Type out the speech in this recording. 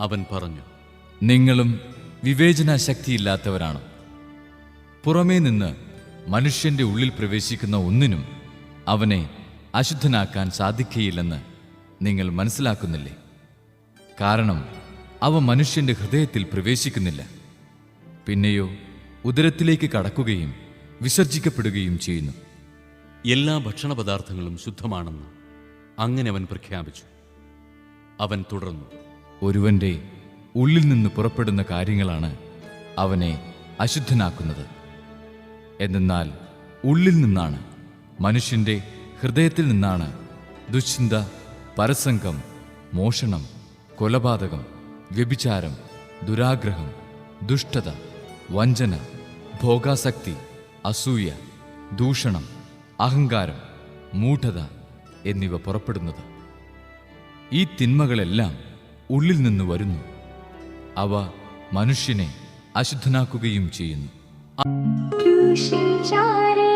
അവൻ പറഞ്ഞു, നിങ്ങളും വിവേചനാശക്തിയില്ലാത്തവരാണ്. പുറമേ നിന്ന് മനുഷ്യന്റെ ഉള്ളിൽ പ്രവേശിക്കുന്ന ഒന്നിനും അവനെ അശുദ്ധനാക്കാൻ സാധിക്കുകയില്ലെന്ന് നിങ്ങൾ മനസ്സിലാക്കുന്നില്ലേ? കാരണം അവ മനുഷ്യന്റെ ഹൃദയത്തിൽ പ്രവേശിക്കുന്നില്ല, പിന്നെയോ ഉദരത്തിലേക്ക് കടക്കുകയും വിസർജിക്കപ്പെടുകയും ചെയ്യുന്നു. എല്ലാ ഭക്ഷണപദാർത്ഥങ്ങളും ശുദ്ധമാണെന്ന് അങ്ങനെ അവൻ പ്രഖ്യാപിച്ചു. അവൻ തുടർന്നു, ഒരുവന്റെ ഉള്ളിൽ നിന്ന് പുറപ്പെടുന്ന കാര്യങ്ങളാണ് അവനെ അശുദ്ധനാക്കുന്നത്. എന്നാൽ ഉള്ളിൽ നിന്നാണ്, മനുഷ്യന്റെ ഹൃദയത്തിൽ നിന്നാണ് ദുശ്ചിന്ത, പരസംഗം, മോഷണം, കൊലപാതകം, വ്യഭിചാരം, ദുരാഗ്രഹം, ദുഷ്ടത, വഞ്ചന, ഭോഗാസക്തി, അസൂയ, ദൂഷണം, അഹങ്കാരം, മൂഢത എന്നിവ പുറപ്പെടുന്നത്. ഈ തിന്മകളെല്ലാം ഉള്ളിൽ നിന്ന് വരുന്നു. അവ മനുഷ്യനെ അശുദ്ധനാക്കുകയും ചെയ്യുന്നു. ക്രൂശിൻ ചാരേ